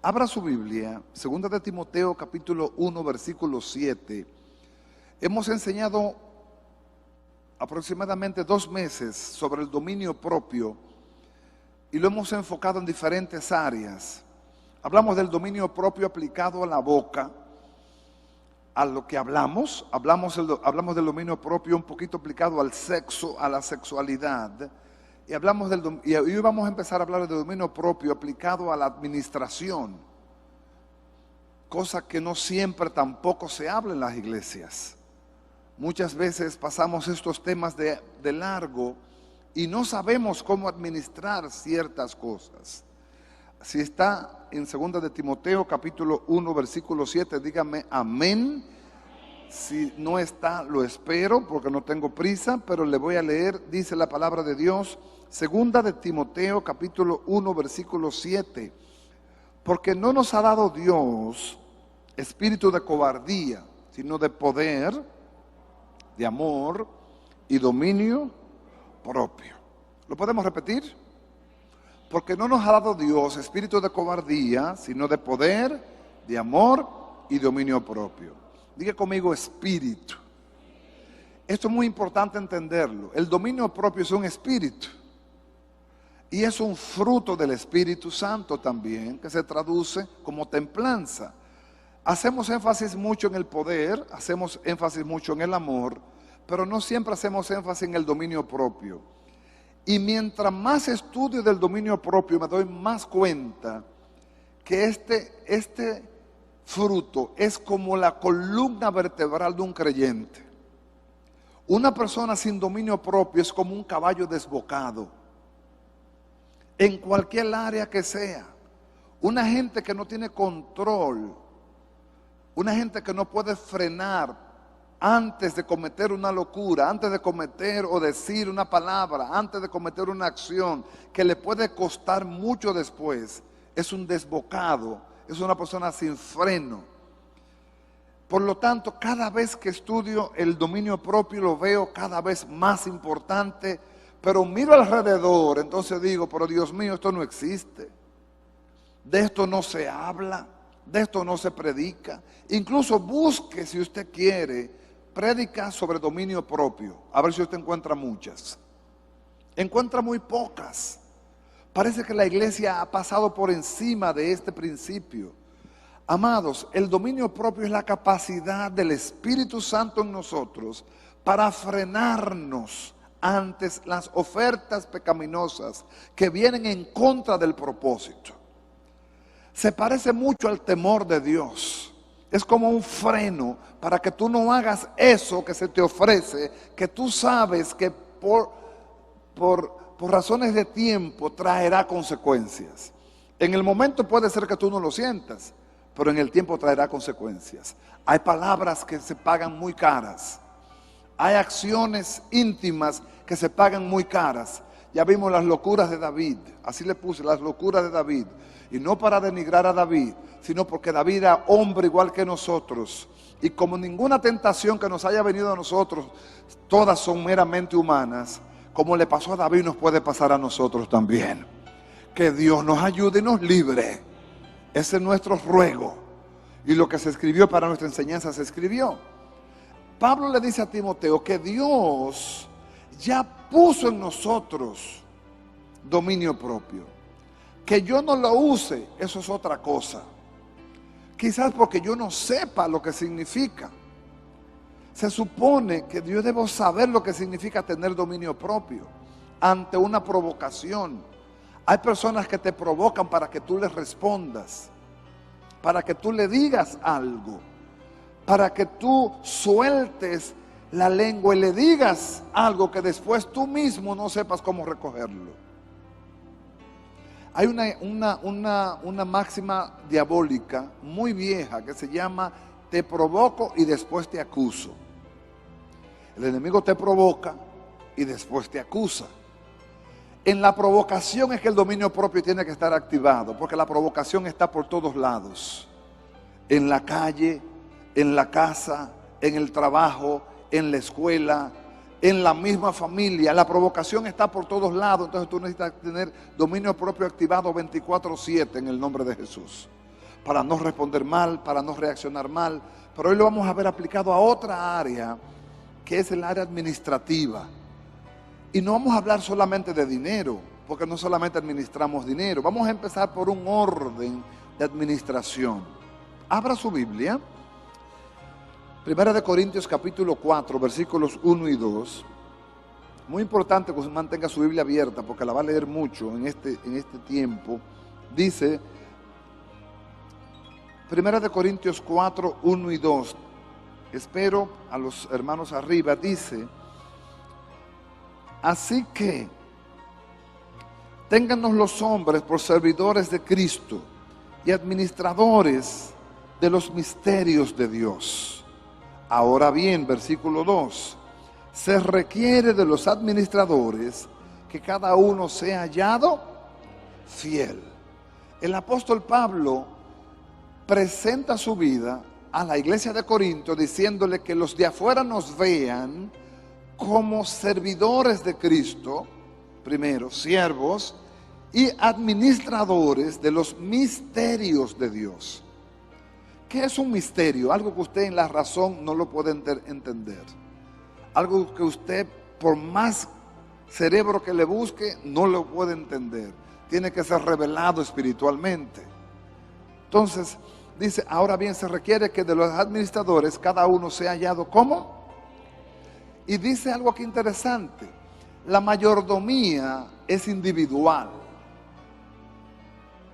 Abra su Biblia, 2 de Timoteo capítulo 1, versículo 7. Hemos enseñado aproximadamente 2 meses sobre el dominio propio y lo hemos enfocado en diferentes áreas. Hablamos del dominio propio aplicado a la boca, a lo que hablamos del dominio propio un poquito aplicado al sexo, a la sexualidad. Y hoy vamos a empezar a hablar del dominio propio aplicado a la administración, cosa que no siempre tampoco se habla en las iglesias. Muchas veces pasamos estos temas de largo y no sabemos cómo administrar ciertas cosas. Si está en 2 de Timoteo capítulo 1 versículo 7, dígame amén. Si no está, lo espero porque no tengo prisa, pero le voy a leer, dice la palabra de Dios, 2 de Timoteo capítulo 1 versículo 7. Porque no nos ha dado Dios espíritu de cobardía, sino de poder, de amor y dominio propio. ¿Lo podemos repetir? Porque no nos ha dado Dios espíritu de cobardía, sino de poder, de amor y dominio propio. Diga conmigo espíritu. Esto es muy importante entenderlo. El dominio propio es un espíritu. Y es un fruto del Espíritu Santo también, que se traduce como templanza. Hacemos énfasis mucho en el poder, hacemos énfasis mucho en el amor, pero no siempre hacemos énfasis en el dominio propio. Y mientras más estudio del dominio propio, me doy más cuenta que este fruto es como la columna vertebral de un creyente. Una persona sin dominio propio es como un caballo desbocado, en cualquier área que sea. Una gente que no tiene control, una gente que no puede frenar antes de cometer una locura, antes de cometer o decir una palabra, antes de cometer una acción que le puede costar mucho después, es un desbocado, es una persona sin freno. Por lo tanto, cada vez que estudio el dominio propio lo veo cada vez más importante, pero miro alrededor, entonces digo, pero Dios mío, esto no existe. De esto no se habla, de esto no se predica. Incluso busque, si usted quiere, prédicas sobre dominio propio. A ver si usted encuentra muchas. Encuentra muy pocas. Parece que la iglesia ha pasado por encima de este principio. Amados, el dominio propio es la capacidad del Espíritu Santo en nosotros para frenarnos ante las ofertas pecaminosas que vienen en contra del propósito. Se parece mucho al temor de Dios. Es como un freno para que tú no hagas eso que se te ofrece, que tú sabes que por razones de tiempo traerá consecuencias. En el momento puede ser que tú no lo sientas, pero en el tiempo traerá consecuencias. Hay palabras que se pagan muy caras. Hay acciones íntimas que se pagan muy caras. Ya vimos las locuras de David, así le puse, las locuras de David. Y no para denigrar a David, sino porque David era hombre igual que nosotros. Y como ninguna tentación que nos haya venido a nosotros, todas son meramente humanas, como le pasó a David nos puede pasar a nosotros también. Que Dios nos ayude y nos libre. Ese es nuestro ruego. Y lo que se escribió para nuestra enseñanza se escribió. Pablo le dice a Timoteo que Dios ya puso en nosotros dominio propio. Que yo no lo use, eso es otra cosa. Quizás porque yo no sepa lo que significa. Se supone que yo debo saber lo que significa tener dominio propio ante una provocación. Hay personas que te provocan para que tú les respondas, para que tú le digas algo, para que tú sueltes la lengua y le digas algo que después tú mismo no sepas cómo recogerlo. Hay una máxima diabólica muy vieja que se llama te provoco y después te acuso. El enemigo te provoca y después te acusa. En la provocación es que el dominio propio tiene que estar activado, porque la provocación está por todos lados. En la calle, en la casa, en el trabajo, en la escuela, en la misma familia. La provocación está por todos lados. Entonces tú necesitas tener dominio propio activado 24/7 en el nombre de Jesús. para no responder mal, para no reaccionar mal. Pero hoy lo vamos a ver aplicado a otra área, que es el área administrativa. Y no vamos a hablar solamente de dinero, porque no solamente administramos dinero. Vamos a empezar por un orden de administración. Abra su Biblia. Primera de Corintios capítulo 4, versículos 1 y 2. Muy importante que usted mantenga su Biblia abierta, porque la va a leer mucho en este tiempo. Dice, Primera de Corintios 4, 1 y 2. Espero a los hermanos arriba. Dice, así que téngannos los hombres por servidores de Cristo y administradores de los misterios de Dios. Ahora bien, versículo 2, se requiere de los administradores que cada uno sea hallado fiel. El apóstol Pablo presenta su vida a la iglesia de Corinto diciéndole que los de afuera nos vean como servidores de Cristo, primero, siervos y administradores de los misterios de Dios. ¿Qué es un misterio? Algo que usted en la razón no lo puede entender. Algo que usted, por más cerebro que le busque, no lo puede entender. Tiene que ser revelado espiritualmente. Entonces, dice, ahora bien, se requiere que de los administradores cada uno sea hallado ¿cómo? Y dice algo aquí interesante. La mayordomía es individual.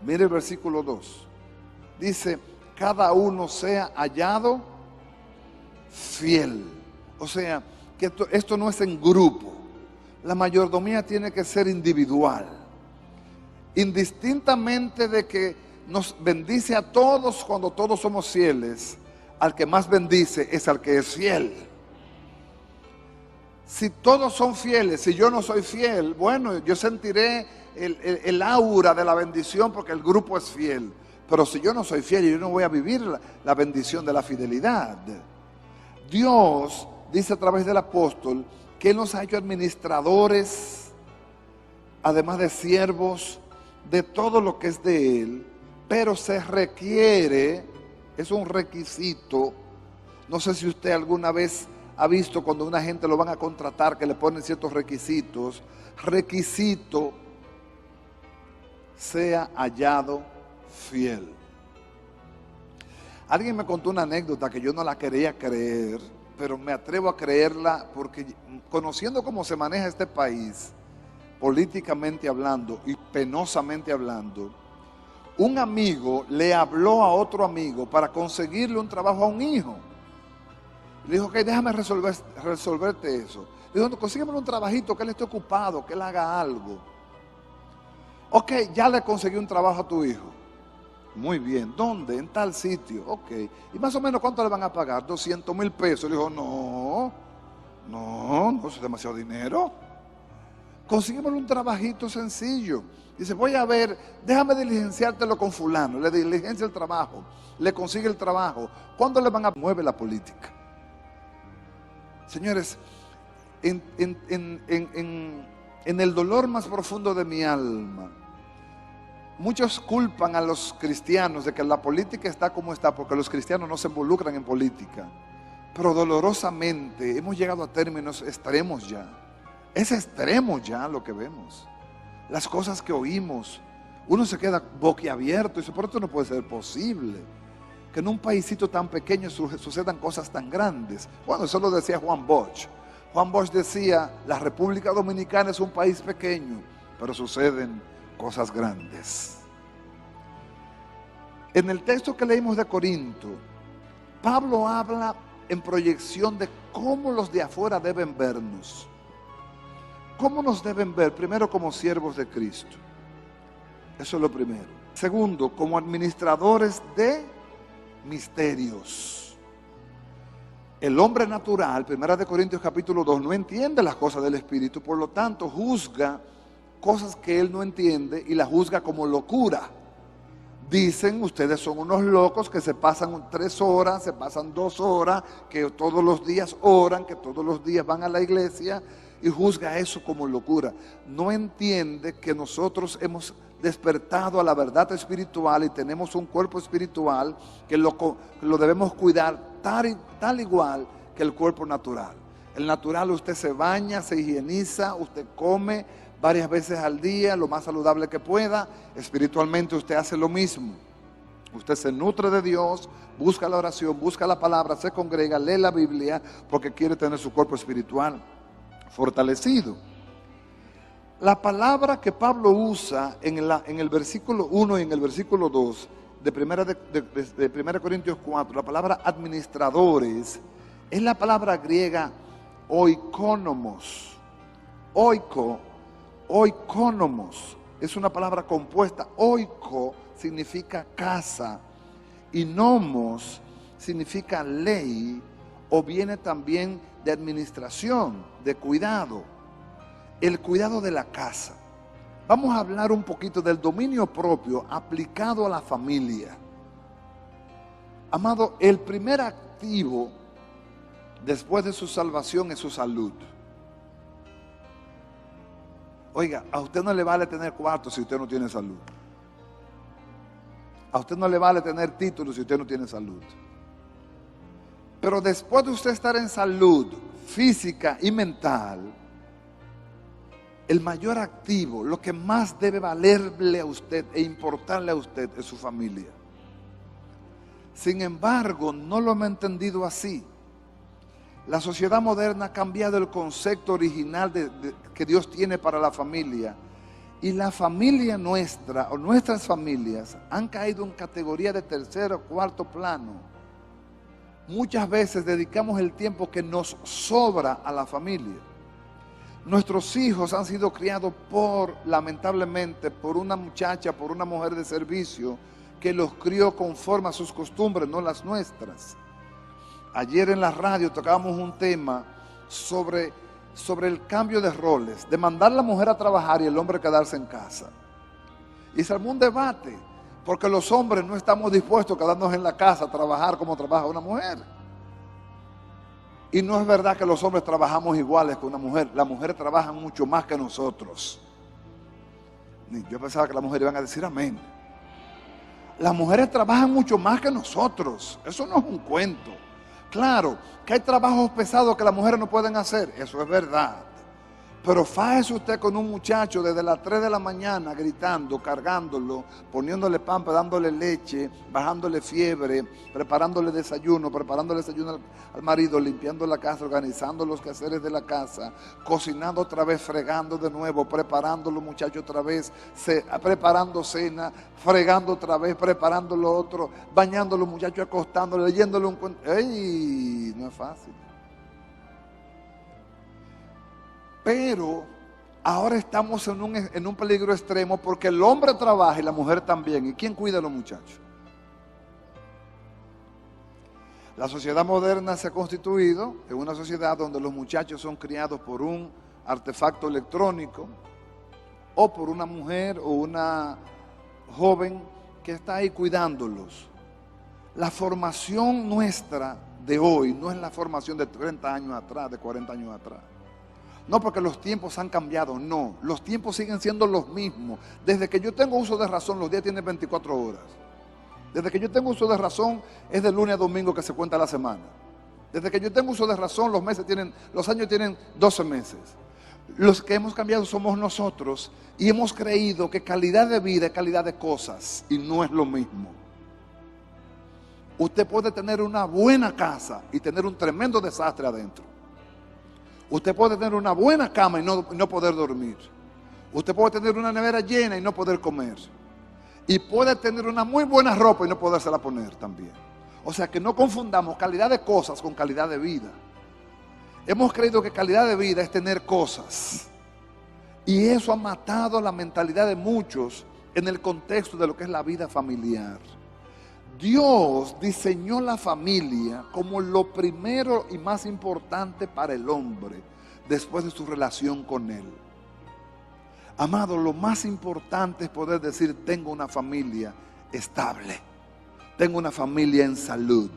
Mire el versículo 2. Dice, cada uno sea hallado fiel. O sea, que esto no es en grupo. La mayordomía tiene que ser individual. Indistintamente de que nos bendice a todos cuando todos somos fieles, al que más bendice es al que es fiel. Si todos son fieles, si yo no soy fiel, bueno, yo sentiré el aura de la bendición porque el grupo es fiel. Pero si yo no soy fiel, yo no voy a vivir la bendición de la fidelidad. Dios dice a través del apóstol que Él nos ha hecho administradores, además de siervos, de todo lo que es de Él. Pero se requiere, es un requisito. No sé si usted alguna vez ha visto cuando una gente lo van a contratar que le ponen ciertos requisitos. Requisito, sea hallado fiel. Alguien me contó una anécdota que yo no la quería creer, pero me atrevo a creerla porque conociendo cómo se maneja este país, políticamente hablando y penosamente hablando, un amigo le habló a otro amigo para conseguirle un trabajo a un hijo. Le dijo, ok, déjame resolverte eso. Le dijo, consígueme un trabajito, que él esté ocupado, que él haga algo. Ok, ya le conseguí un trabajo a tu hijo. Muy bien, ¿dónde? En tal sitio. Ok, ¿y más o menos cuánto le van a pagar? 200,000 pesos. Le dijo, no, es demasiado dinero. Consígueme un trabajito sencillo. Dice, voy a ver, déjame diligenciártelo con fulano. Le diligencia el trabajo, le consigue el trabajo. ¿Cuándo le van a mover la política? Señores, en el dolor más profundo de mi alma, muchos culpan a los cristianos de que la política está como está porque los cristianos no se involucran en política. Pero dolorosamente hemos llegado a términos extremos ya. Es extremo ya lo que vemos. Las cosas que oímos, uno se queda boquiabierto y dice, pero esto no puede ser posible. Que en un paísito tan pequeño sucedan cosas tan grandes. Bueno, eso lo decía Juan Bosch. Juan Bosch decía, la República Dominicana es un país pequeño, pero suceden cosas grandes. En el texto que leímos de Corinto, Pablo habla en proyección de cómo los de afuera deben vernos. ¿Cómo nos deben ver? Primero, como siervos de Cristo. Eso es lo primero. Segundo, como administradores de misterios. El hombre natural, 1 Corintios capítulo 2, no entiende las cosas del Espíritu, por lo tanto juzga cosas que él no entiende y las juzga como locura. Dicen, ustedes son unos locos que se pasan 3 horas, se pasan 2 horas, que todos los días oran, que todos los días van a la iglesia, y juzga eso como locura. No entiende que nosotros hemos despertado a la verdad espiritual y tenemos un cuerpo espiritual que lo debemos cuidar tal igual que el cuerpo natural. El natural, usted se baña, se higieniza, usted come varias veces al día, lo más saludable que pueda. Espiritualmente usted hace lo mismo. Usted se nutre de Dios, busca la oración, busca la palabra, se congrega, lee la Biblia, porque quiere tener su cuerpo espiritual fortalecido. La palabra que Pablo usa en el versículo 1 y en el versículo 2 de 1 Corintios 4, la palabra administradores, es la palabra griega oikonomos. Oikonomos es una palabra compuesta. Oiko significa casa y nomos significa ley, o viene también de administración, de cuidado, el cuidado de la casa. Vamos a hablar un poquito del dominio propio aplicado a la familia. Amado, el primer activo después de su salvación es su salud. Oiga, a usted no le vale tener cuarto si usted no tiene salud. A usted no le vale tener títulos si usted no tiene salud. Pero después de usted estar en salud física y mental, el mayor activo, lo que más debe valerle a usted e importarle a usted es su familia. Sin embargo, no lo hemos entendido así. La sociedad moderna ha cambiado el concepto original que Dios tiene para la familia. Y la familia nuestra, o nuestras familias, han caído en categoría de tercer o cuarto plano. Muchas veces dedicamos el tiempo que nos sobra a la familia. Nuestros hijos han sido criados lamentablemente, por una muchacha, por una mujer de servicio, que los crió conforme a sus costumbres, no las nuestras. Ayer en la radio tocábamos un tema sobre el cambio de roles, de mandar a la mujer a trabajar y el hombre quedarse en casa. Y se armó un debate, porque los hombres no estamos dispuestos a quedarnos en la casa a trabajar como trabaja una mujer. Y no es verdad que los hombres trabajamos iguales que una mujer. Las mujeres trabajan mucho más que nosotros. Yo pensaba que las mujeres iban a decir amén. Las mujeres trabajan mucho más que nosotros. Eso no es un cuento. Claro, que hay trabajos pesados que las mujeres no pueden hacer, eso es verdad. Pero fájese usted con un muchacho desde las 3 de la mañana gritando, cargándolo, poniéndole pampa, dándole leche, bajándole fiebre, preparándole desayuno al marido, limpiando la casa, organizando los quehaceres de la casa, cocinando otra vez, fregando de nuevo, preparando los muchachos otra vez, preparando cena, fregando otra vez, preparando lo otro, bañando a los muchachos, acostándole, leyéndole un cuento. ¡Ey! No es fácil. Pero ahora estamos en un peligro extremo, porque el hombre trabaja y la mujer también. ¿Y quién cuida a los muchachos? La sociedad moderna se ha constituido en una sociedad donde los muchachos son criados por un artefacto electrónico o por una mujer o una joven que está ahí cuidándolos. La formación nuestra de hoy no es la formación de 30 años atrás, de 40 años atrás. No porque los tiempos han cambiado, no. Los tiempos siguen siendo los mismos. Desde que yo tengo uso de razón, los días tienen 24 horas. Desde que yo tengo uso de razón, es de lunes a domingo que se cuenta la semana. Desde que yo tengo uso de razón, los años tienen 12 meses. Los que hemos cambiado somos nosotros, y hemos creído que calidad de vida es calidad de cosas, y no es lo mismo. Usted puede tener una buena casa y tener un tremendo desastre adentro. Usted puede tener una buena cama y no poder dormir. Usted puede tener una nevera llena y no poder comer. Y puede tener una muy buena ropa y no podérsela poner también. O sea, que no confundamos calidad de cosas con calidad de vida. Hemos creído que calidad de vida es tener cosas. Y eso ha matado la mentalidad de muchos en el contexto de lo que es la vida familiar. Dios diseñó la familia como lo primero y más importante para el hombre después de su relación con Él. Amado, lo más importante es poder decir: tengo una familia estable, tengo una familia en salud.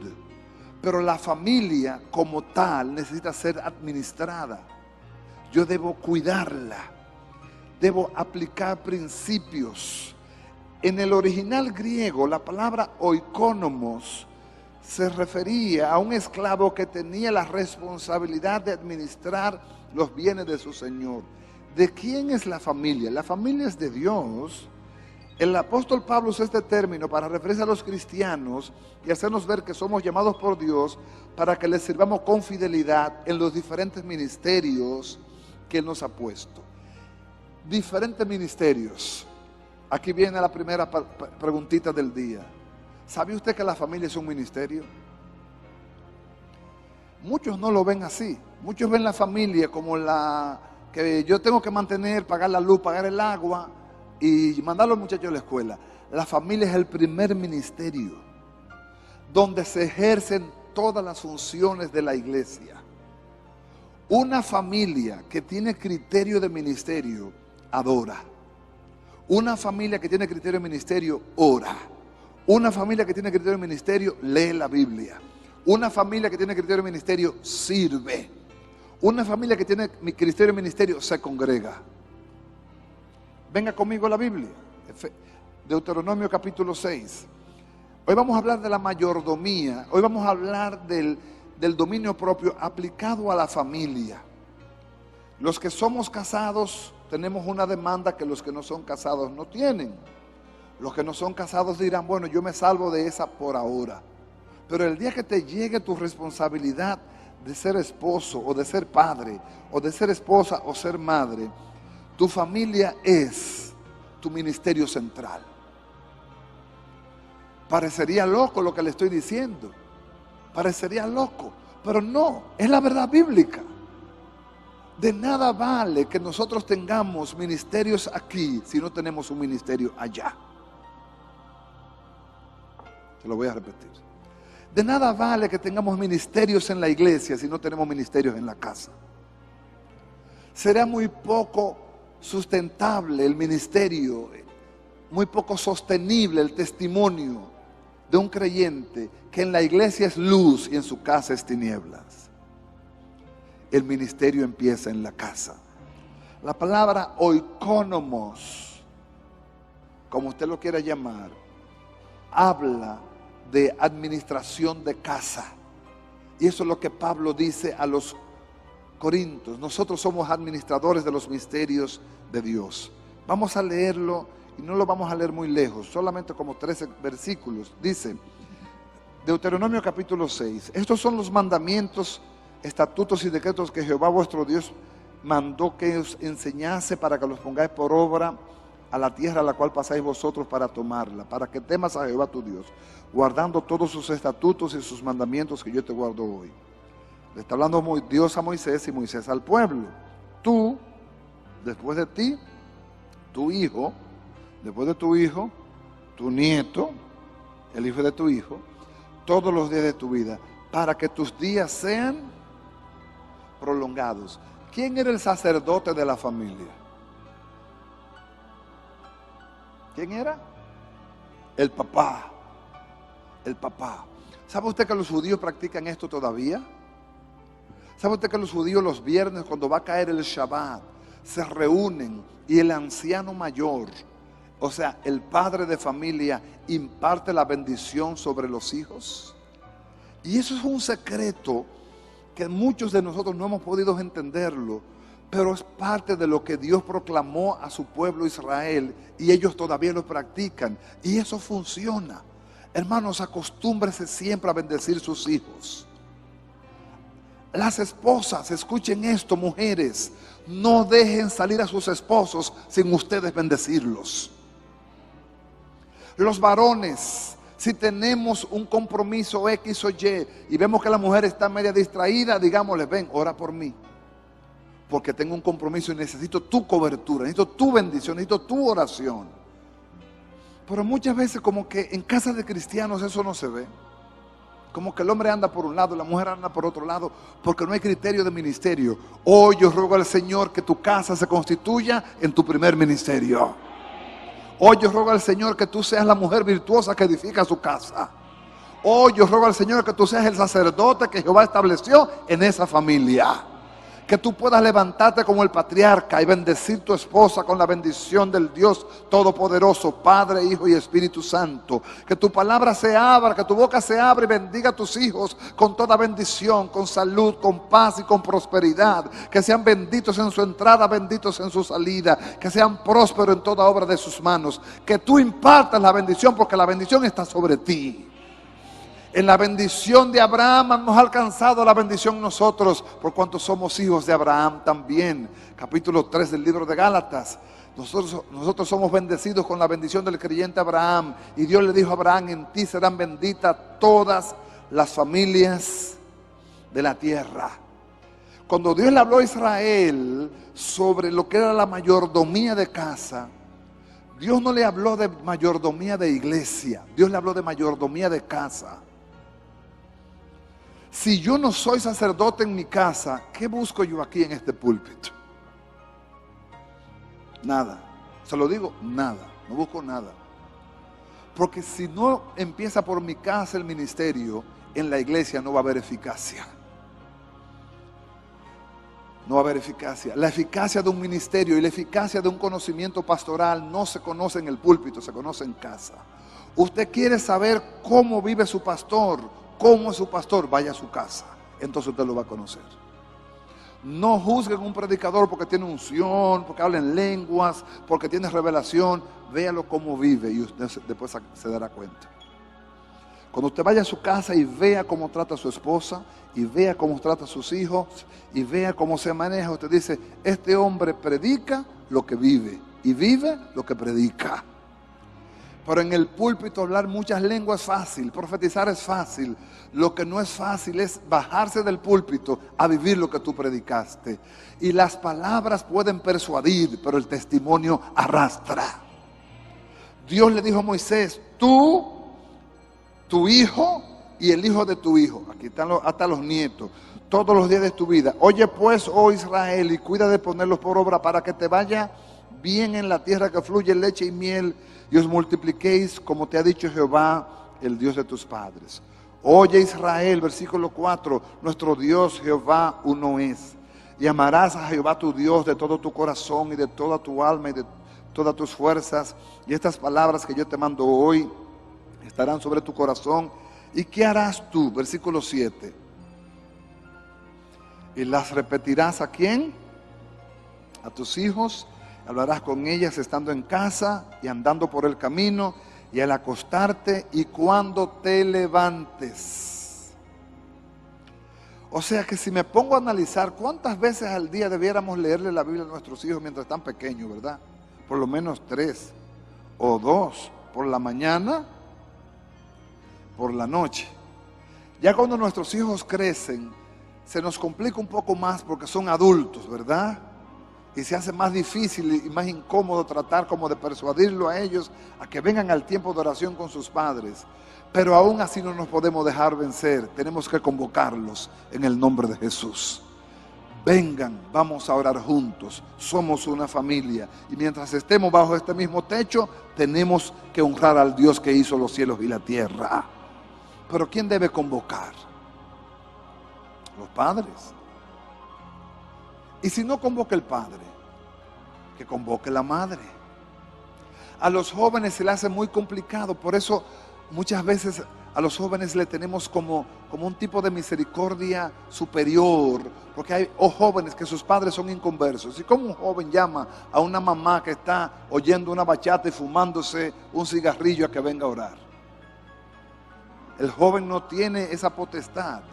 Pero la familia como tal necesita ser administrada. Yo debo cuidarla, debo aplicar principios En el original griego, la palabra oikonomos se refería a un esclavo que tenía la responsabilidad de administrar los bienes de su señor. ¿De quién es la familia? La familia es de Dios. El apóstol Pablo usa este término para referirse a los cristianos y hacernos ver que somos llamados por Dios para que les sirvamos con fidelidad en los diferentes ministerios que Él nos ha puesto. Diferentes ministerios. Aquí viene la primera preguntita del día. ¿Sabe usted que la familia es un ministerio? Muchos no lo ven así. Muchos ven la familia como la que yo tengo que mantener, pagar la luz, pagar el agua y mandar a los muchachos a la escuela. La familia es el primer ministerio donde se ejercen todas las funciones de la iglesia. Una familia que tiene criterio de ministerio adora. Una familia que tiene criterio de ministerio ora. Una familia que tiene criterio de ministerio lee la Biblia. Una familia que tiene criterio de ministerio sirve. Una familia que tiene criterio de ministerio se congrega. Venga conmigo a la Biblia. Deuteronomio capítulo 6. Hoy vamos a hablar de la mayordomía. Hoy vamos a hablar del dominio propio aplicado a la familia. Los que somos casados tenemos una demanda que los que no son casados no tienen. Los que no son casados dirán, bueno, yo me salvo de esa por ahora. Pero el día que te llegue tu responsabilidad de ser esposo o de ser padre o de ser esposa o ser madre, tu familia es tu ministerio central. Parecería loco lo que le estoy diciendo. Parecería loco, pero no, es la verdad bíblica. De nada vale que nosotros tengamos ministerios aquí si no tenemos un ministerio allá. Se lo voy a repetir. De nada vale que tengamos ministerios en la iglesia si no tenemos ministerios en la casa. Será muy poco sustentable el ministerio, muy poco sostenible el testimonio de un creyente que en la iglesia es luz y en su casa es tinieblas. El ministerio empieza en la casa. La palabra oikonomos, como usted lo quiera llamar, habla de administración de casa. Y eso es lo que Pablo dice a los corintios. Nosotros somos administradores de los misterios de Dios. Vamos a leerlo y no lo vamos a leer muy lejos, solamente como 13 versículos. Dice, Deuteronomio capítulo 6, estos son los mandamientos, estatutos y decretos que Jehová vuestro Dios mandó que os enseñase para que los pongáis por obra a la tierra a la cual pasáis vosotros para tomarla, para que temas a Jehová tu Dios, guardando todos sus estatutos y sus mandamientos que yo te guardo hoy. Le está hablando Dios a Moisés y Moisés al pueblo. Tú, después de ti, tu hijo, después de tu hijo, tu nieto, el hijo de tu hijo, todos los días de tu vida, para que tus días sean prolongados. ¿Quién era el sacerdote de la familia? ¿Quién era? El papá. El papá. ¿Sabe usted que los judíos practican esto todavía? ¿Sabe usted que los judíos los viernes, cuando va a caer el Shabbat, se reúnen y el anciano mayor, o sea, el padre de familia, imparte la bendición sobre los hijos? Y eso es un secreto que muchos de nosotros no hemos podido entenderlo, pero es parte de lo que Dios proclamó a su pueblo Israel y ellos todavía lo practican y eso funciona. Hermanos, acostúmbrese siempre a bendecir sus hijos. Las esposas, escuchen esto, mujeres, no dejen salir a sus esposos sin ustedes bendecirlos. Los varones, si tenemos un compromiso X o Y y vemos que la mujer está media distraída, digámosle, ven, ora por mí, porque tengo un compromiso y necesito tu cobertura, necesito tu bendición, necesito tu oración. Pero muchas veces como que en casa de cristianos eso no se ve. Como que el hombre anda por un lado y la mujer anda por otro lado, porque no hay criterio de ministerio. Hoy yo ruego al Señor que tu casa se constituya en tu primer ministerio. Hoy yo ruego al Señor que tú seas la mujer virtuosa que edifica su casa. Hoy yo ruego al Señor que tú seas el sacerdote que Jehová estableció en esa familia. Que tú puedas levantarte como el patriarca y bendecir tu esposa con la bendición del Dios Todopoderoso, Padre, Hijo y Espíritu Santo. Que tu palabra se abra, que tu boca se abra y bendiga a tus hijos con toda bendición, con salud, con paz y con prosperidad. Que sean benditos en su entrada, benditos en su salida. Que sean prósperos en toda obra de sus manos. Que tú impartas la bendición, porque la bendición está sobre ti. En la bendición de Abraham hemos alcanzado la bendición nosotros, por cuanto somos hijos de Abraham también. Capítulo 3 del libro de Gálatas. Nosotros somos bendecidos con la bendición del creyente Abraham. Y Dios le dijo a Abraham: en ti serán benditas todas las familias de la tierra. Cuando Dios le habló a Israel sobre lo que era la mayordomía de casa, Dios no le habló de mayordomía de iglesia, Dios le habló de mayordomía de casa. Si yo no soy sacerdote en mi casa, ¿qué busco yo aquí en este púlpito? Nada. Se lo digo, nada. No busco nada. Porque si no empieza por mi casa el ministerio, en la iglesia no va a haber eficacia. No va a haber eficacia. La eficacia de un ministerio y la eficacia de un conocimiento pastoral no se conoce en el púlpito, se conoce en casa. Usted quiere saber cómo vive su pastor, cómo es su pastor, vaya a su casa, entonces usted lo va a conocer. No juzguen un predicador porque tiene unción, porque habla en lenguas, porque tiene revelación. Véalo cómo vive y usted después se dará cuenta. Cuando usted vaya a su casa y vea cómo trata a su esposa, y vea cómo trata a sus hijos, y vea cómo se maneja, usted dice: este hombre predica lo que vive, y vive lo que predica. Pero en el púlpito hablar muchas lenguas es fácil, profetizar es fácil. Lo que no es fácil es bajarse del púlpito a vivir lo que tú predicaste. Y las palabras pueden persuadir, pero el testimonio arrastra. Dios le dijo a Moisés: tú, tu hijo y el hijo de tu hijo, aquí están hasta los nietos, todos los días de tu vida. Oye pues, oh Israel, y cuida de ponerlos por obra para que te vaya bien en la tierra que fluye leche y miel, y os multipliquéis como te ha dicho Jehová, el Dios de tus padres. Oye Israel, versículo 4, nuestro Dios Jehová uno es. Y amarás a Jehová tu Dios de todo tu corazón y de toda tu alma y de todas tus fuerzas. Y estas palabras que yo te mando hoy estarán sobre tu corazón. ¿Y qué harás tú? Versículo 7. Y las repetirás ¿a quién? A tus hijos. Hablarás con ellas estando en casa y andando por el camino y al acostarte y cuando te levantes. O sea que si me pongo a analizar cuántas veces al día debiéramos leerle la Biblia a nuestros hijos mientras están pequeños, ¿verdad? Por lo menos 3 o 2, por la mañana, por la noche. Ya cuando nuestros hijos crecen, se nos complica un poco más porque son adultos, ¿verdad? Y se hace más difícil y más incómodo tratar como de persuadirlo a ellos a que vengan al tiempo de oración con sus padres. Pero aún así no nos podemos dejar vencer. Tenemos que convocarlos en el nombre de Jesús. Vengan, vamos a orar juntos. Somos una familia. Y mientras estemos bajo este mismo techo, tenemos que honrar al Dios que hizo los cielos y la tierra. Pero ¿quién debe convocar? Los padres. Y si no convoca el padre, que convoque la madre. A los jóvenes se les hace muy complicado, por eso muchas veces a los jóvenes le tenemos como un tipo de misericordia superior, porque hay jóvenes que sus padres son inconversos. Y como un joven llama a una mamá que está oyendo una bachata y fumándose un cigarrillo a que venga a orar. El joven no tiene esa potestad.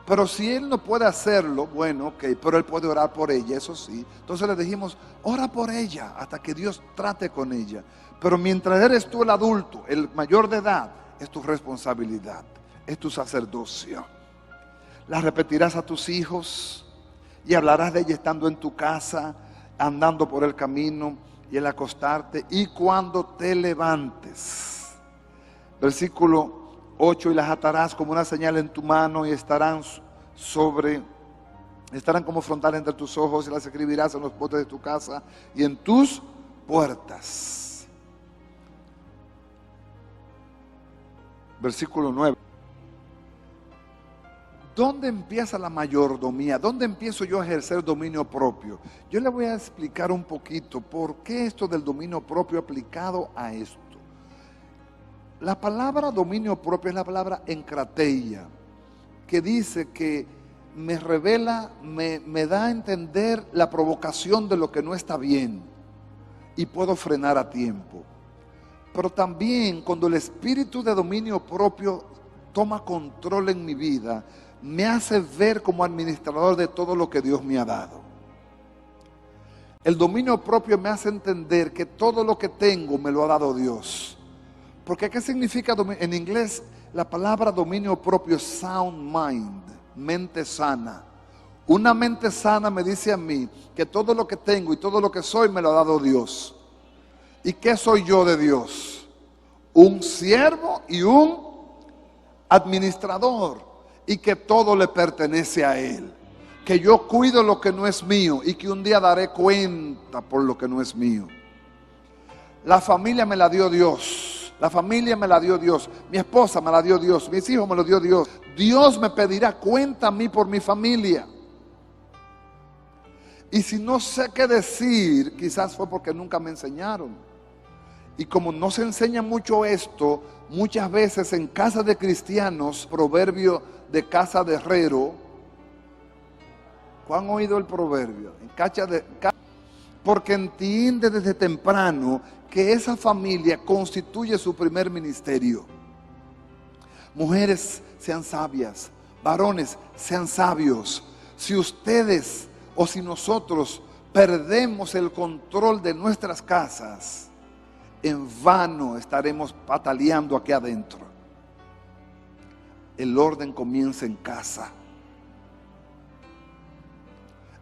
Pero si él no puede hacerlo, bueno, ok, pero él puede orar por ella, eso sí. Entonces le dijimos: ora por ella hasta que Dios trate con ella. Pero mientras eres tú el adulto, el mayor de edad, es tu responsabilidad, es tu sacerdocio. La repetirás a tus hijos y hablarás de ella estando en tu casa, andando por el camino y al acostarte y cuando te levantes. Versículo 8, y las atarás como una señal en tu mano y estarán como frontal entre tus ojos y las escribirás en los postes de tu casa y en tus puertas. Versículo 9. ¿Dónde empieza la mayordomía? ¿Dónde empiezo yo a ejercer dominio propio? Yo le voy a explicar un poquito por qué esto del dominio propio aplicado a esto. La palabra dominio propio es la palabra enkrateia, que dice que me revela, me da a entender la provocación de lo que no está bien y puedo frenar a tiempo. Pero también cuando el espíritu de dominio propio toma control en mi vida, me hace ver como administrador de todo lo que Dios me ha dado. El dominio propio me hace entender que todo lo que tengo me lo ha dado Dios. Porque ¿qué significa en inglés? La palabra dominio propio es sound mind, mente sana. Una mente sana me dice a mí que todo lo que tengo y todo lo que soy me lo ha dado Dios. ¿Y qué soy yo de Dios? Un siervo y un administrador. Y que todo le pertenece a Él. Que yo cuido lo que no es mío y que un día daré cuenta por lo que no es mío. La familia me la dio Dios. La familia me la dio Dios. Mi esposa me la dio Dios. Mis hijos me lo dio Dios. Dios me pedirá cuenta a mí por mi familia. Y si no sé qué decir, quizás fue porque nunca me enseñaron. Y como no se enseña mucho esto, muchas veces en casa de cristianos, proverbio de casa de herrero. ¿Cuán han oído el proverbio? Porque entiende desde temprano que esa familia constituye su primer ministerio. Mujeres, sean sabias. Varones, sean sabios. Si ustedes o si nosotros perdemos el control de nuestras casas, en vano estaremos pataleando aquí adentro. El orden comienza en casa.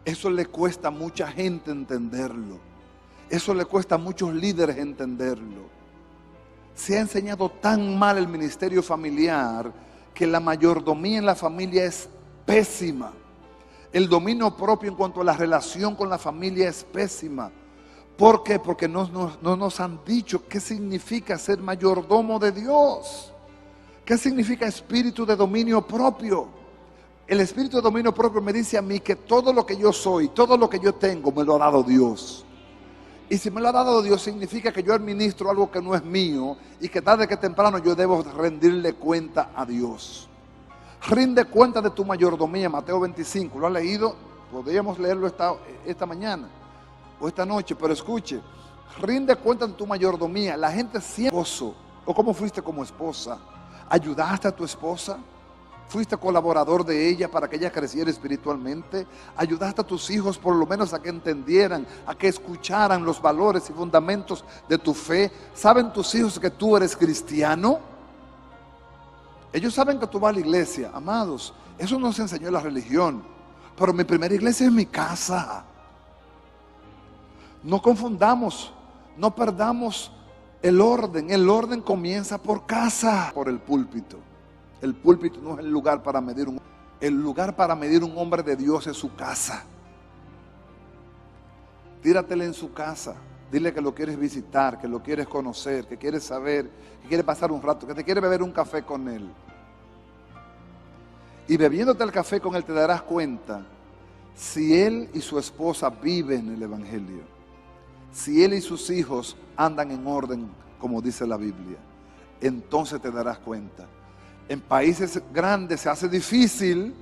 Eso le cuesta a mucha gente entenderlo. Eso le cuesta a muchos líderes entenderlo. Se ha enseñado tan mal el ministerio familiar que la mayordomía en la familia es pésima. El dominio propio en cuanto a la relación con la familia es pésima. ¿Por qué? Porque no nos han dicho qué significa ser mayordomo de Dios. ¿Qué significa espíritu de dominio propio? El espíritu de dominio propio me dice a mí que todo lo que yo soy, todo lo que yo tengo, me lo ha dado Dios. Y si me lo ha dado Dios, significa que yo administro algo que no es mío y que tarde que temprano yo debo rendirle cuenta a Dios. Rinde cuenta de tu mayordomía, Mateo 25. ¿Lo has leído? Podríamos leerlo esta mañana o esta noche, pero escuche. Rinde cuenta de tu mayordomía. La gente siempre... ¿O cómo fuiste como esposa? ¿Ayudaste a tu esposa? ¿Fuiste colaborador de ella para que ella creciera espiritualmente? ¿Ayudaste a tus hijos por lo menos a que entendieran, a que escucharan los valores y fundamentos de tu fe? ¿Saben tus hijos que tú eres cristiano? Ellos saben que tú vas a la iglesia. Amados, eso nos enseñó la religión. Pero mi primera iglesia es mi casa. No confundamos, no perdamos el orden. El orden comienza por casa, por el púlpito. El púlpito no es el lugar para medir el lugar para medir un hombre de Dios es su casa. Tíratele en su casa. Dile que lo quieres visitar, que lo quieres conocer, que quieres saber, que quieres pasar un rato, que te quiere beber un café con él. Y bebiéndote el café con él te darás cuenta si él y su esposa viven el evangelio. Si él y sus hijos andan en orden, como dice la Biblia, entonces te darás cuenta. En países grandes se hace difícil.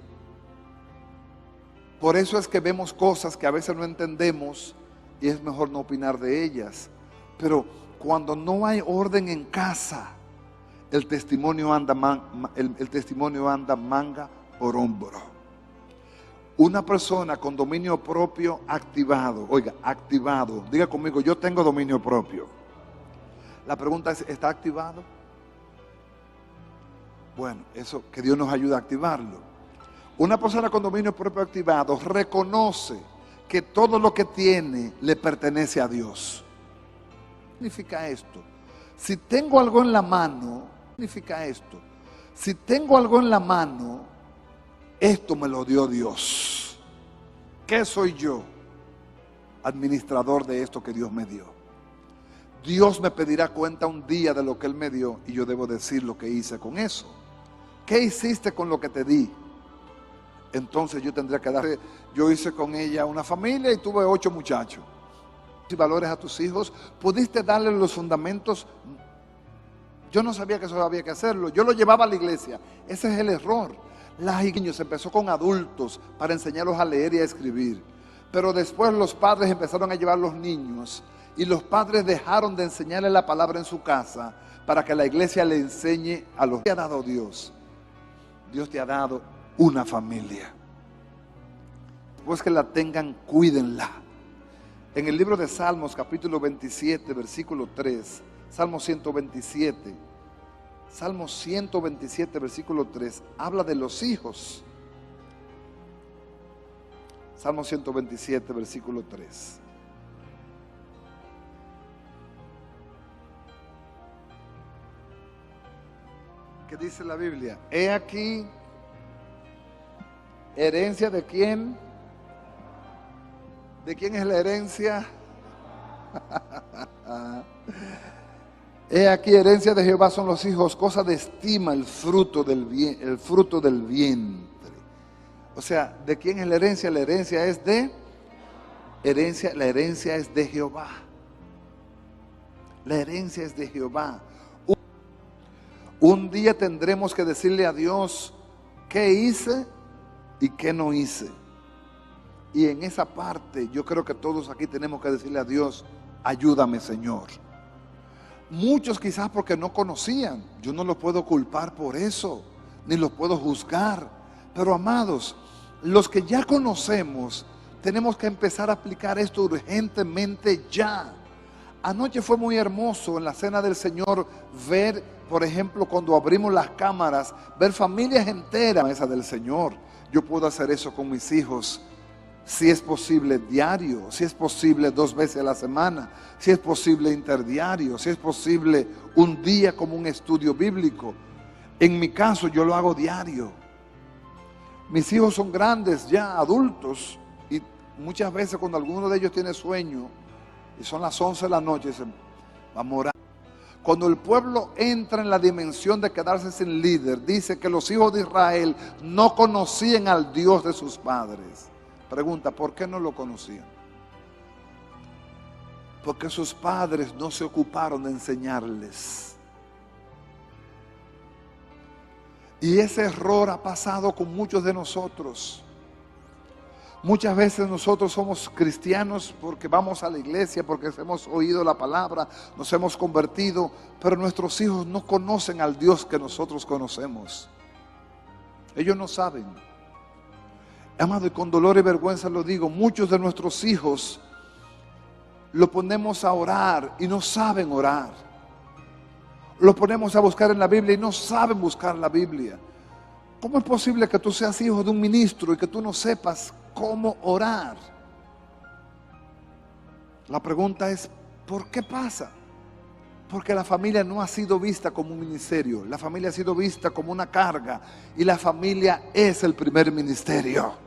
Por eso es que vemos cosas que a veces no entendemos y es mejor no opinar de ellas. Pero cuando no hay orden en casa, el testimonio anda manga por hombro. Una persona con dominio propio activado, oiga, activado, diga conmigo, yo tengo dominio propio. La pregunta es, ¿está activado? Bueno, eso, que Dios nos ayude a activarlo. Una persona con dominio propio activado reconoce que todo lo que tiene le pertenece a Dios. ¿Qué significa esto? Si tengo algo en la mano, ¿qué significa esto? Si tengo algo en la mano, esto me lo dio Dios. ¿Qué soy yo? Administrador de esto que Dios me dio. Dios me pedirá cuenta un día de lo que Él me dio y yo debo decir lo que hice con eso. ¿Qué hiciste con lo que te di? entonces yo tendría que dar. Yo hice con ella una familia y tuve 8 muchachos. Si valores a tus hijos, ¿pudiste darle los fundamentos? Yo no sabía que eso había que hacerlo. Yo lo llevaba a la iglesia. Ese es el error. Las niños empezó con adultos para enseñarlos a leer y a escribir. Pero después los padres empezaron a llevar los niños y los padres dejaron de enseñarle la palabra en su casa para que la iglesia le enseñe a los que ha dado Dios. Dios te ha dado una familia. Después que la tengan, cuídenla. En el libro de Salmos, capítulo 27, versículo 3, Salmo 127, Salmo 127, versículo 3, habla de los hijos. Salmo 127, versículo 3. ¿Qué dice la Biblia? He aquí, herencia de quién. ¿De quién es la herencia? He aquí, herencia de Jehová son los hijos, cosa de estima el fruto del vientre. O sea, ¿de quién es la herencia? La herencia es de Jehová. La herencia es de Jehová. Un día tendremos que decirle a Dios qué hice y qué no hice. Y en esa parte yo creo que todos aquí tenemos que decirle a Dios, ayúdame, Señor. Muchos quizás porque no conocían. Yo no los puedo culpar por eso, ni los puedo juzgar. Pero amados, los que ya conocemos, tenemos que empezar a aplicar esto urgentemente ya. Anoche fue muy hermoso en la cena del Señor ver, por ejemplo, cuando abrimos las cámaras, ver familias enteras en la mesa del Señor. Yo puedo hacer eso con mis hijos. Si es posible diario, si es posible 2 veces a la semana, si es posible interdiario, si es posible un día como un estudio bíblico. En mi caso yo lo hago diario. Mis hijos son grandes ya, adultos, y muchas veces cuando alguno de ellos tiene sueño y son las 11 de la noche, dicen, vamos a orar. Cuando el pueblo entra en la dimensión de quedarse sin líder, dice que los hijos de Israel no conocían al Dios de sus padres. Pregunta, ¿por qué no lo conocían? Porque sus padres no se ocuparon de enseñarles. Y ese error ha pasado con muchos de nosotros. Muchas veces nosotros somos cristianos porque vamos a la iglesia, porque hemos oído la palabra, nos hemos convertido, pero nuestros hijos no conocen al Dios que nosotros conocemos. Ellos no saben. Amado, y con dolor y vergüenza lo digo, muchos de nuestros hijos lo ponemos a orar y no saben orar. Lo ponemos a buscar en la Biblia y no saben buscar la Biblia. ¿Cómo es posible que tú seas hijo de un ministro y que tú no sepas cómo orar? La pregunta es, ¿por qué pasa? Porque la familia no ha sido vista como un ministerio. La familia ha sido vista como una carga. Y la familia es el primer ministerio.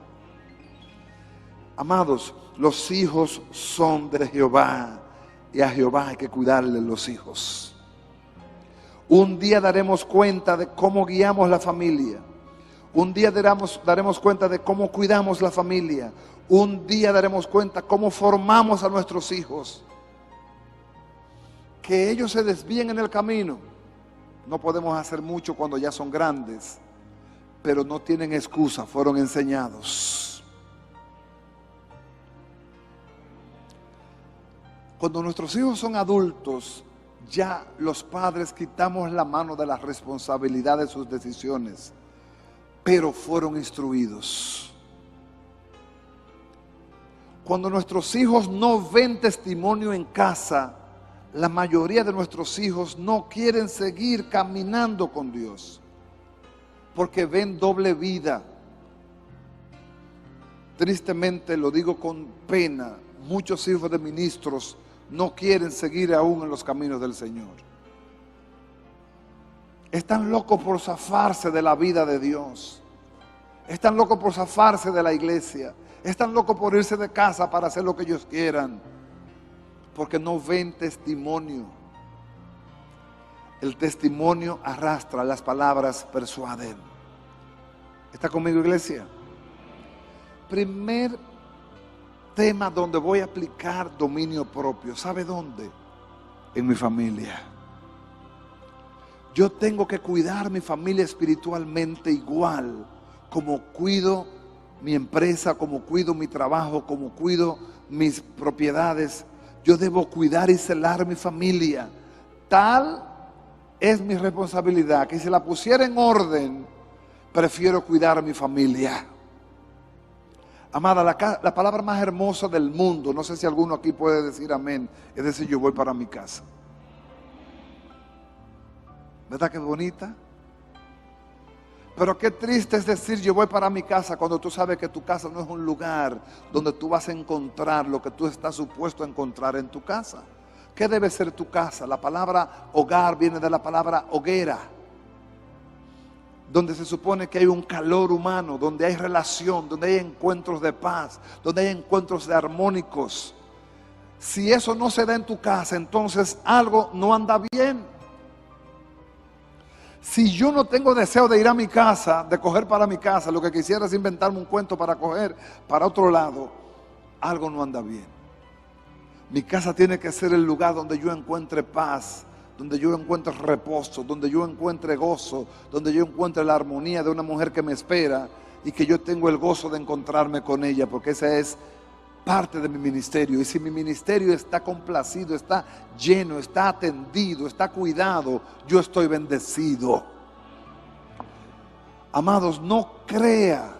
Amados, los hijos son de Jehová. Y a Jehová hay que cuidarle los hijos. Un día daremos cuenta de cómo guiamos la familia. Un día daremos cuenta de cómo cuidamos la familia. Un día daremos cuenta cómo formamos a nuestros hijos. Que ellos se desvíen en el camino. No podemos hacer mucho cuando ya son grandes, pero no tienen excusa, fueron enseñados. Cuando nuestros hijos son adultos, ya los padres quitamos la mano de la responsabilidad de sus decisiones, pero fueron instruidos. Cuando nuestros hijos no ven testimonio en casa, la mayoría de nuestros hijos no quieren seguir caminando con Dios, porque ven doble vida. Tristemente, lo digo con pena, muchos hijos de ministros no quieren seguir aún en los caminos del Señor. Están locos por zafarse de la vida de Dios. Están locos por zafarse de la iglesia. Están locos por irse de casa para hacer lo que ellos quieran, porque no ven testimonio. El testimonio arrastra, las palabras persuaden. ¿Está conmigo, iglesia? Primer tema donde voy a aplicar dominio propio. ¿Sabe dónde? En mi familia. Yo tengo que cuidar mi familia espiritualmente igual como cuido mi empresa, como cuido mi trabajo, como cuido mis propiedades. Yo debo cuidar y celar mi familia. Tal es mi responsabilidad que si la pusiera en orden, prefiero cuidar a mi familia. Amada, la palabra más hermosa del mundo, no sé si alguno aquí puede decir amén, es decir, yo voy para mi casa. ¿Verdad que bonita? Pero qué triste es decir yo voy para mi casa cuando tú sabes que tu casa no es un lugar donde tú vas a encontrar lo que tú estás supuesto a encontrar en tu casa. ¿Qué debe ser tu casa? La palabra hogar viene de la palabra hoguera, donde se supone que hay un calor humano, donde hay relación, donde hay encuentros de paz, donde hay encuentros de armónicos. Si eso no se da en tu casa, entonces algo no anda bien. Si yo no tengo deseo de ir a mi casa, de coger para mi casa, lo que quisiera es inventarme un cuento para coger para otro lado, algo no anda bien. Mi casa tiene que ser el lugar donde yo encuentre paz, donde yo encuentre reposo, donde yo encuentre gozo, donde yo encuentre la armonía de una mujer que me espera y que yo tengo el gozo de encontrarme con ella, porque esa es parte de mi ministerio. Y si mi ministerio está complacido, está lleno, está atendido, está cuidado, yo estoy bendecido. Amados, no crea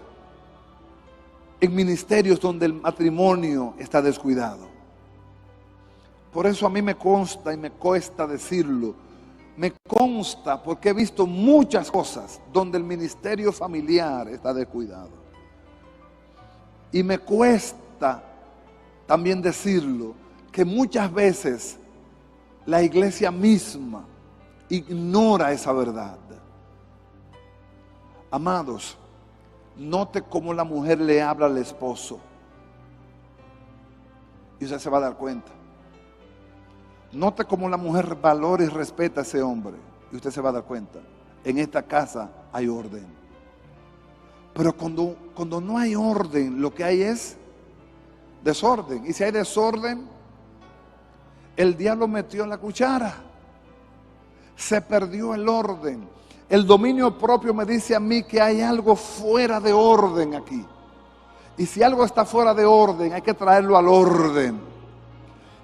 en ministerios donde el matrimonio está descuidado. Por eso a mí me consta y me cuesta decirlo. Me consta porque he visto muchas cosas donde el ministerio familiar está descuidado. Y me cuesta también decirlo, que muchas veces la iglesia misma ignora esa verdad. Amados, note cómo la mujer le habla al esposo y usted se va a dar cuenta. Note cómo la mujer valora y respeta a ese hombre y usted se va a dar cuenta. En esta casa hay orden. Pero cuando no hay orden, lo que hay es desorden. Y si hay desorden, el diablo metió la cuchara. Se perdió el orden. El dominio propio me dice a mí que hay algo fuera de orden aquí. Y si algo está fuera de orden, hay que traerlo al orden.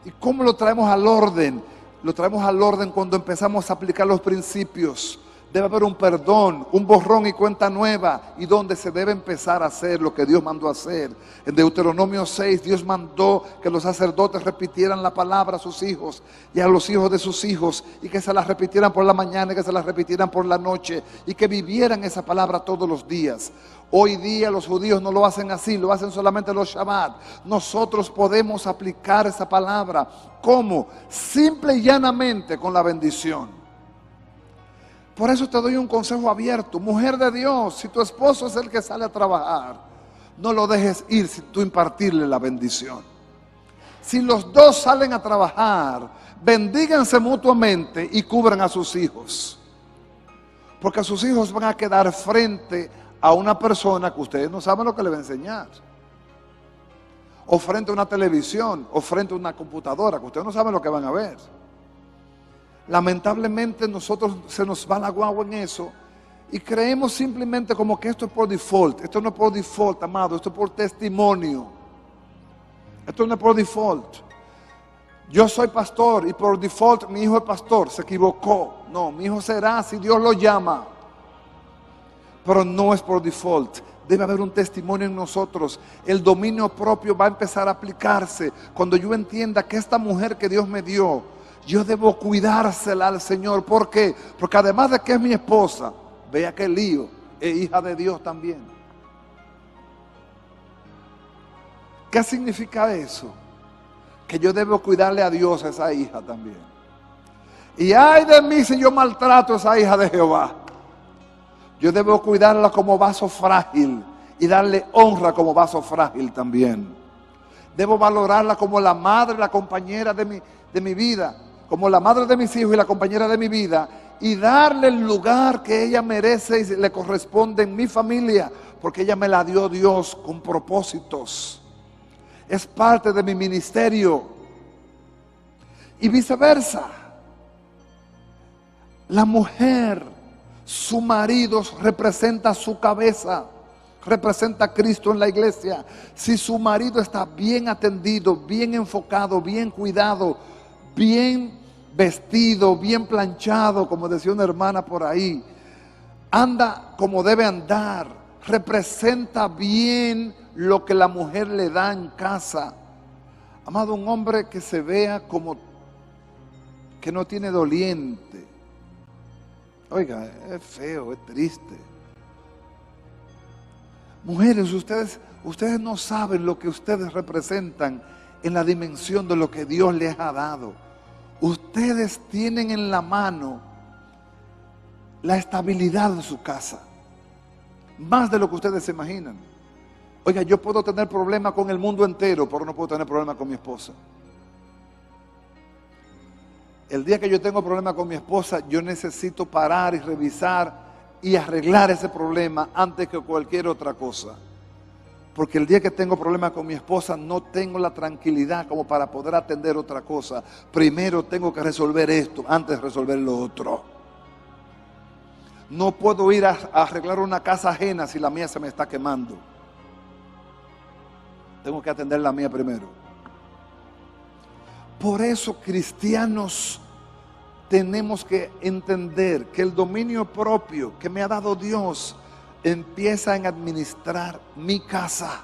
¿Y cómo lo traemos al orden? Lo traemos al orden cuando empezamos a aplicar los principios. Debe haber un perdón, un borrón y cuenta nueva, y donde se debe empezar a hacer lo que Dios mandó hacer. En Deuteronomio 6, Dios mandó que los sacerdotes repitieran la palabra a sus hijos y a los hijos de sus hijos, y que se la repitieran por la mañana y que se la repitieran por la noche, y que vivieran esa palabra todos los días. Hoy día los judíos no lo hacen así, lo hacen solamente los Shabbat. Nosotros podemos aplicar esa palabra. ¿Cómo? Simple y llanamente con la bendición. Por eso te doy un consejo abierto. Mujer de Dios, si tu esposo es el que sale a trabajar, no lo dejes ir sin tú impartirle la bendición. Si los dos salen a trabajar, bendíganse mutuamente y cubran a sus hijos. Porque sus hijos van a quedar frente a una persona que ustedes no saben lo que le va a enseñar. O frente a una televisión, o frente a una computadora, que ustedes no saben lo que van a ver. Lamentablemente nosotros se nos va la guagua en eso y creemos simplemente como que esto es por default. Esto no es por default, amado, esto es por testimonio. Esto no es por default. Yo soy pastor y por default mi hijo es pastor. Se equivocó. No, mi hijo será si Dios lo llama. Pero no es por default. Debe haber un testimonio en nosotros. El dominio propio va a empezar a aplicarse cuando yo entienda que esta mujer que Dios me dio, yo debo cuidársela al Señor. ¿Por qué? Porque además de que es mi esposa, vea qué lío, es hija de Dios también. ¿Qué significa eso? Que yo debo cuidarle a Dios a esa hija también. Y ay de mí si yo maltrato a esa hija de Jehová. Yo debo cuidarla como vaso frágil y darle honra como vaso frágil también. Debo valorarla como la madre, la compañera de mi vida, como la madre de mis hijos y la compañera de mi vida, y darle el lugar que ella merece y le corresponde en mi familia, porque ella me la dio Dios con propósitos. Es parte de mi ministerio. Y viceversa. La mujer, su marido representa su cabeza, representa a Cristo en la iglesia. Si su marido está bien atendido, bien enfocado, bien cuidado, bien vestido, bien planchado, como decía una hermana por ahí, anda como debe andar, representa bien lo que la mujer le da en casa. Amado, un hombre que se vea como que no tiene doliente, oiga, es feo, es triste. Mujeres, ustedes no saben lo que ustedes representan en la dimensión de lo que Dios les ha dado. Ustedes tienen en la mano la estabilidad de su casa, más de lo que ustedes se imaginan. Oiga, yo puedo tener problemas con el mundo entero, pero no puedo tener problemas con mi esposa. El día que yo tengo problemas con mi esposa, yo necesito parar y revisar y arreglar ese problema antes que cualquier otra cosa. Porque el día que tengo problemas con mi esposa, no tengo la tranquilidad como para poder atender otra cosa. Primero tengo que resolver esto antes de resolver lo otro. No puedo ir a arreglar una casa ajena si la mía se me está quemando. Tengo que atender la mía primero. Por eso, cristianos, tenemos que entender que el dominio propio que me ha dado Dios empieza en administrar mi casa,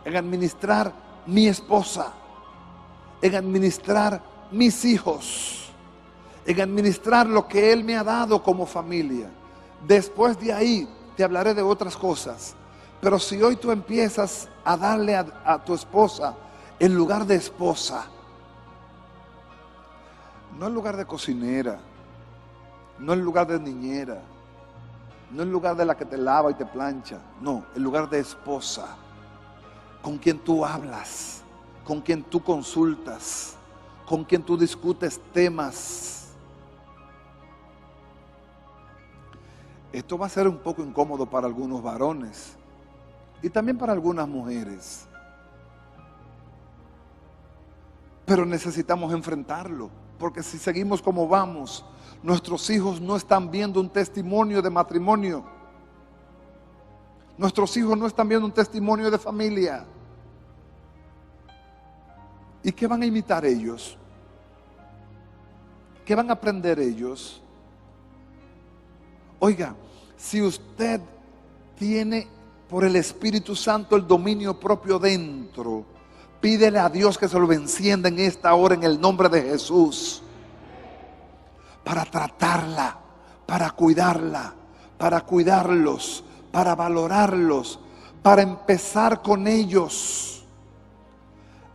en administrar mi esposa, en administrar mis hijos, en administrar lo que Él me ha dado como familia. Después de ahí te hablaré de otras cosas. Pero si hoy tú empiezas a darle a tu esposa el lugar de esposa, no el lugar de cocinera, no el lugar de niñera, no el lugar de la que te lava y te plancha, no, el lugar de esposa, con quien tú hablas, con quien tú consultas, con quien tú discutes temas. Esto va a ser un poco incómodo para algunos varones y también para algunas mujeres, pero necesitamos enfrentarlo, porque si seguimos como vamos, nuestros hijos no están viendo un testimonio de matrimonio, nuestros hijos no están viendo un testimonio de familia. ¿Y qué van a imitar ellos? ¿Qué van a aprender ellos? Oiga, si usted tiene por el Espíritu Santo el dominio propio dentro, pídele a Dios que se lo encienda en esta hora en el nombre de Jesús, para tratarla, para cuidarla, para cuidarlos, para valorarlos, para empezar con ellos.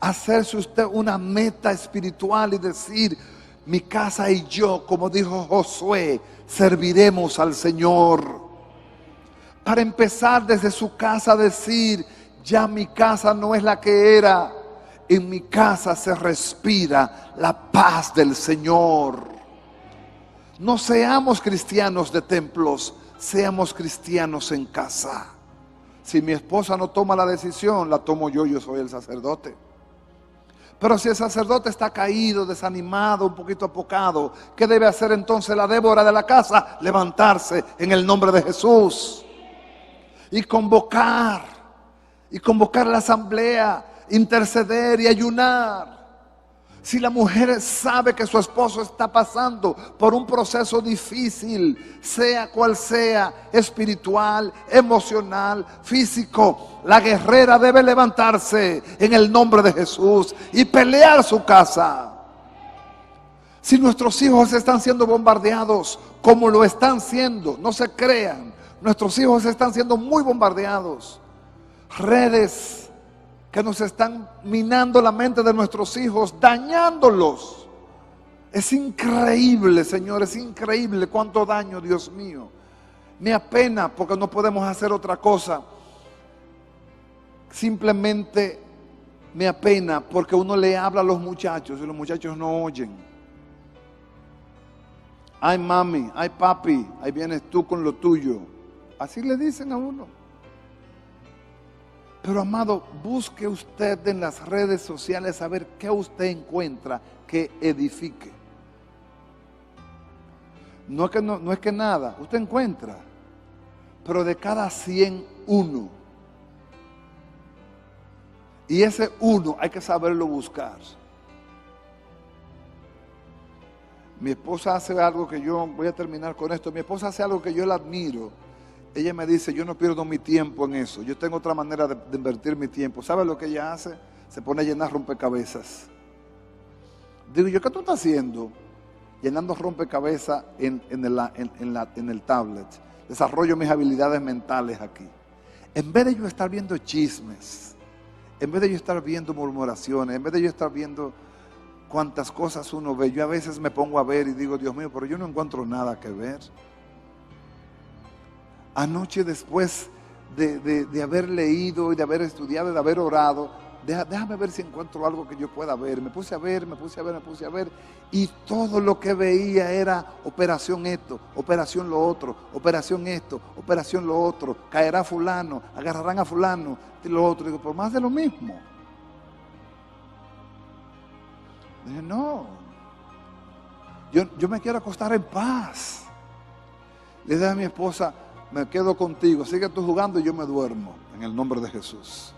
Hacerse usted una meta espiritual y decir: mi casa y yo, como dijo Josué, serviremos al Señor. Para empezar desde su casa a decir: ya mi casa no es la que era, en mi casa se respira la paz del Señor. No seamos cristianos de templos, seamos cristianos en casa. Si mi esposa no toma la decisión, la tomo yo soy el sacerdote. Pero si el sacerdote está caído, desanimado, un poquito apocado, ¿qué debe hacer entonces la Débora de la casa? Levantarse en el nombre de Jesús y convocar la asamblea, interceder y ayunar. Si la mujer sabe que su esposo está pasando por un proceso difícil, sea cual sea, espiritual, emocional, físico, la guerrera debe levantarse en el nombre de Jesús y pelear su casa. Si nuestros hijos están siendo bombardeados como lo están siendo, no se crean, nuestros hijos están siendo muy bombardeados. Redes que nos están minando la mente de nuestros hijos, dañándolos. Es increíble, Señor, es increíble cuánto daño, Dios mío. Me apena porque no podemos hacer otra cosa. Simplemente me apena porque uno le habla a los muchachos y los muchachos no oyen. Ay mami, ay papi, ahí vienes tú con lo tuyo. Así le dicen a uno. Pero amado, busque usted en las redes sociales a ver qué usted encuentra que edifique. No es que nada, usted encuentra. Pero de cada 100, uno. Y ese uno hay que saberlo buscar. Mi esposa hace algo que yo, voy a terminar con esto, mi esposa hace algo que yo la admiro. Ella me dice, yo no pierdo mi tiempo en eso, yo tengo otra manera de invertir mi tiempo. ¿Sabe lo que ella hace? Se pone a llenar rompecabezas. Digo yo, ¿qué tú estás haciendo? Llenando rompecabezas en el tablet. Desarrollo mis habilidades mentales aquí. En vez de yo estar viendo chismes, en vez de yo estar viendo murmuraciones, en vez de yo estar viendo cuántas cosas uno ve, yo a veces me pongo a ver y digo, Dios mío, pero yo no encuentro nada que ver. Anoche, después de haber leído y de haber estudiado y de haber orado, déjame ver si encuentro algo que yo pueda ver. Me puse a ver, y todo lo que veía era operación esto, operación lo otro, operación esto, operación lo otro. Caerá fulano, agarrarán a fulano y lo otro. Digo, por más de lo mismo. Dije, no, yo me quiero acostar en paz. Le dije a mi esposa, me quedo contigo, sigue tú jugando y yo me duermo, en el nombre de Jesús.